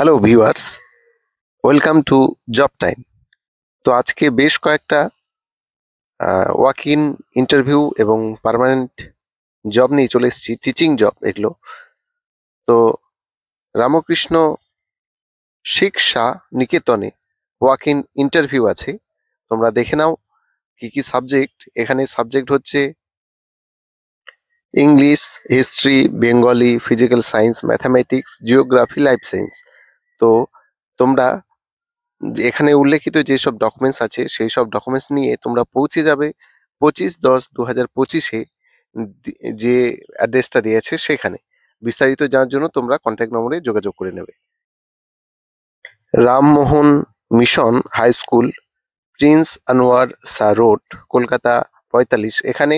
Hello viewers, welcome to job time. তো আজকে বেশ কয়েকটা ওয়াক ইন ইন্টারভিউ এবং পার্মানেন্ট জব নিয়ে চলে এসেছি, টিচিং জব এগুলো। তো রামকৃষ্ণ শিক্ষা নিকেতনে ওয়াক ইন ইন্টারভিউ আছে, তোমরা দেখে নাও কি কি সাবজেক্ট। এখানে সাবজেক্ট হচ্ছে English, history, Bengali, physical science, mathematics, geography, life science. তো তোমরা এখানে উল্লেখিত যেসব ডকুমেন্টস আছে সেই সব ডকুমেন্টস নিয়ে তোমরা পৌঁছে যাবে 25/10/2025-এ যে অ্যাড্রেসটা দিয়েছে সেখানে। বিস্তারিত জানার জন্য তোমরা কন্ট্যাক্ট নম্বরে যোগাযোগ করে নেবে। Rammohan mission high school, prince Anwar Shah road, Kolkata 45। এখানে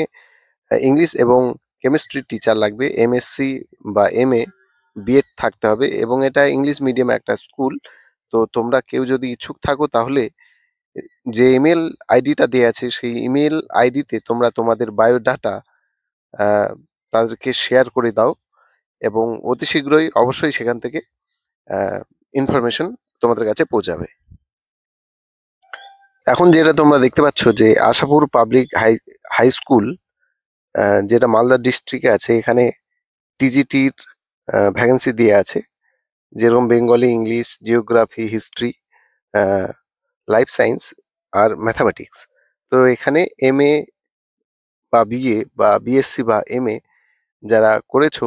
ইংলিশ এবং কেমিস্ট্রি টিচার লাগবে, এমএসসি বা এমএ, বিএড থাকতে হবে এবং এটা ইংলিশ মিডিয়াম একটা স্কুল। তো তোমরা কেউ যদি ইচ্ছুক থাকো তাহলে যে ইমেল আইডিটা দেওয়া আছে সেই ইমেল আইডিতে তোমরা তোমাদের বায়োডাটা তাদেরকে শেয়ার করে দাও এবং অতি শীঘ্রই অবশ্যই সেখান থেকে ইনফরমেশন তোমাদের কাছে পৌঁছাবে। এখন যেটা তোমরা দেখতে পাচ্ছ যে আশাপুর পাবলিক হাই স্কুল, যেটা মালদা ডিস্ট্রিক্টে আছে, এখানে টিজিটির ভ্যাকেন্সি দিয়ে আছে, যেরকম Bengali, English, geography, history, life science আর ম্যাথামেটিক্স। তো এখানে এমএ বা বিএ বা বিএসসি বা এমএ যারা করেছো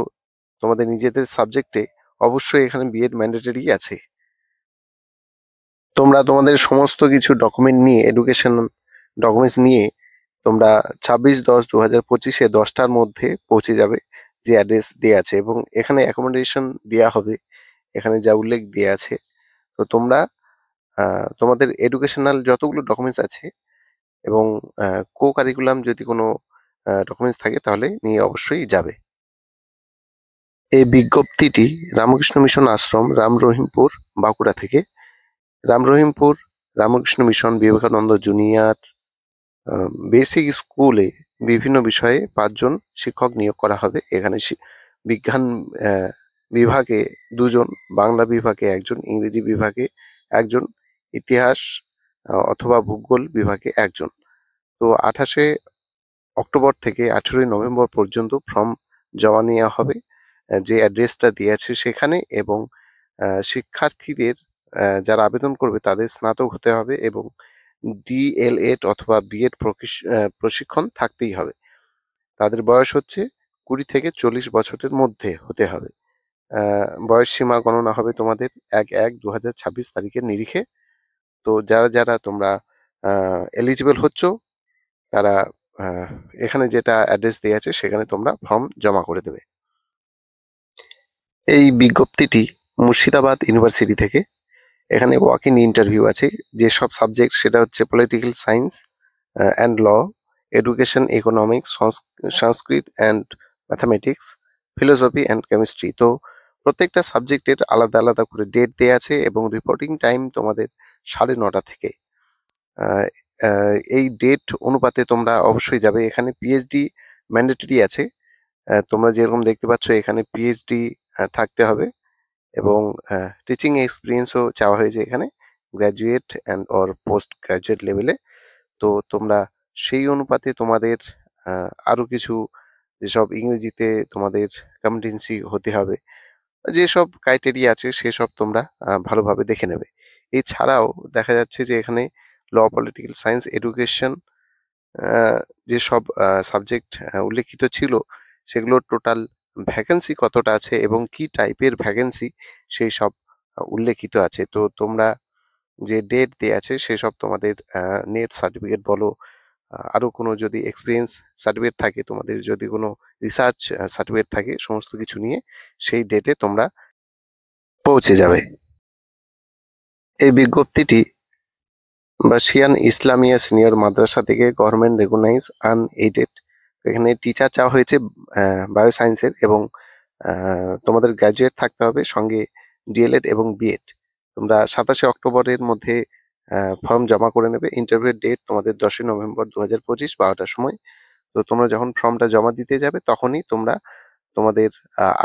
তোমাদের নিজেদের সাবজেক্টে, অবশ্যই এখানে বিএড ম্যান্ডেটরি আছে। তোমরা তোমাদের সমস্ত কিছু ডকুমেন্ট নিয়ে, এডুকেশন ডকুমেন্টস নিয়ে তোমরা 26/10/2025-এ 10টার মধ্যে পৌঁছে যাবে যে অ্যাড্রেস দেওয়া আছে এবং এখানে অ্যাকোমোডেশন দেওয়া হবে, এখানে যা উল্লেখ দেওয়া আছে। তো তোমরা তোমাদের এডুকেশনাল যতগুলো ডকুমেন্টস আছে এবং কো কারিকুলাম যদি কোনো ডকুমেন্টস থাকে তাহলে নিয়ে অবশ্যই যাবে। এই বিজ্ঞপ্তিটি রামকৃষ্ণ মিশন আশ্রম, রামরহিমপুর, বাঁকুড়া থেকে। Ramrahimpur Ramakrishna Mission Vivekananda junior basic স্কুলে বিভিন্ন বিষয়ে 5 জন শিক্ষক নিয়োগ করা হবে। এখানে বিজ্ঞান বিভাগে 2 জন, বাংলা বিভাগে 1 জন, ইংরেজি বিভাগে 1 জন, ইতিহাস অথবা ভূগোল বিভাগে 1 জন। তো 28শে অক্টোবর থেকে 18ই নভেম্বর পর্যন্ত ফর্ম জমা নেওয়া হবে যে অ্যাড্রেসটা দেওয়া আছে সেখানে এবং শিক্ষার্থীদের যারা আবেদন করবে তাদের স্নাতক হতে হবে এবং ডিএলএড অথবা বিএড প্রশিক্ষণ থাকতেই হবে। তাদের বয়স হচ্ছে 20 থেকে 40 বছরের মধ্যে হতে হবে। বয়স সীমা গণনা হবে তোমাদের 1/1/2026 তারিখের নিরিখে। তো যারা যারা তোমরা এলিজিবল হচ্ছ তারা এখানে যেটা অ্যাড্রেস দেওয়া আছে সেখানে তোমরা ফর্ম জমা করে দেবে। এই বিজ্ঞপ্তিটি মুর্শিদাবাদ ইউনিভার্সিটি থেকে। এখানে ওয়াক ইন ইন্টারভিউ আছে, যেসব সাবজেক্ট সেটা হচ্ছে political science and law, education, economics, Sanskrit and mathematics, philosophy and chemistry. তো প্রত্যেকটা সাবজেক্টের আলাদা আলাদা করে ডেট দেওয়া আছে এবং রিপোর্টিং টাইম তোমাদের 9:30 থেকে। এই ডেট অনুপাতে তোমরা অবশ্যই যাবে। এখানে পিএইচডি ম্যান্ডেটরি আছে, তোমরা যেরকম দেখতে পাচ্ছ এখানে পিএইচডি থাকতে হবে এবং টিচিং এক্সপিরিয়েন্সও চাওয়া হয়েছে এখানে, graduate and or post graduate লেভেলে। তো তোমরা সেই অনুপাতে তোমাদের আরও কিছু যেসব ইংরেজিতে তোমাদের কম্পিটেন্সি হতে হবে, যেসব ক্রাইটেরিয়া আছে সেসব তোমরা ভালোভাবে দেখে নেবে। এছাড়াও দেখা যাচ্ছে যে এখানে ল, পলিটিক্যাল সায়েন্স, এডুকেশন যেসব সাবজেক্ট উল্লেখিত ছিল সেগুলোর টোটাল ভ্যাকেন্সি কতটা আছে এবং কি টাইপের ভ্যাকেন্সি সেই সব উল্লেখিত আছে। তো তোমরা যে ডেট দেওয়া আছে সেসব তোমাদের নেট সার্টিফিকেট বলো, আরও কোনো যদি এক্সপিরিয়েন্স সার্টিফিকেট থাকে, তোমাদের যদি কোনো রিসার্চ সার্টিফিকেট থাকে, সমস্ত কিছু নিয়ে সেই ডেটে তোমরা পৌঁছে যাবে। এই বিজ্ঞপ্তিটি বাসিয়ান ইসলামিয়া সিনিয়র মাদ্রাসা থেকে গভর্নমেন্ট রেকগনাইজ আনএইডেড। এখানে টিচার চাওয়া হয়েছে বায়ো সায়েন্সের এবং তোমাদের গ্র্যাজুয়েট থাকতে হবে, সঙ্গে ডিএলএড এবং বিএড। তোমরা 27শে অক্টোবরের মধ্যে ফর্ম জমা করে নেবে। ইন্টারভিউর ডেট তোমাদের 10ই নভেম্বর 2025 12টার সময়। তো তোমরা যখন ফর্মটা জমা দিতে যাবে তখনই তোমরা তোমাদের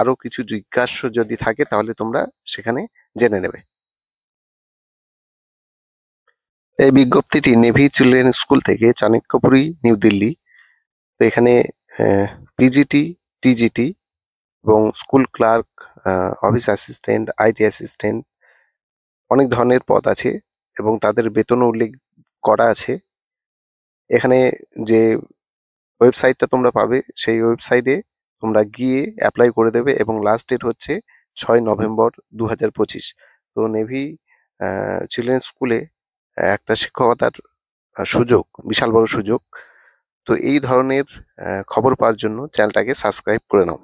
আরও কিছু জিজ্ঞাসা যদি থাকে তাহলে তোমরা সেখানে জেনে নেবে। এই বিজ্ঞপ্তিটি নেভি চিলড্রেন স্কুল থেকে, চাণক্যপুরী, নিউ দিল্লি। তো এখানে পিজিটি, টিজিটি এবং school clerk, office assistant, IT assistant অনেক ধরনের পদ আছে এবং তাদের বেতন উল্লেখ করা আছে। এখানে যে ওয়েবসাইটটা তোমরা পাবে সেই ওয়েবসাইটে তোমরা গিয়ে অ্যাপ্লাই করে দেবে এবং লাস্ট ডেট হচ্ছে 6 নভেম্বর 2025। তো নেভি চিলড্রেন স্কুলে একটা শিক্ষকতার সুযোগ, বিশাল বড় সুযোগ। তো এই ধরনের খবর পাওয়ার জন্য চ্যানেলটাকে সাবস্ক্রাইব করে নাও।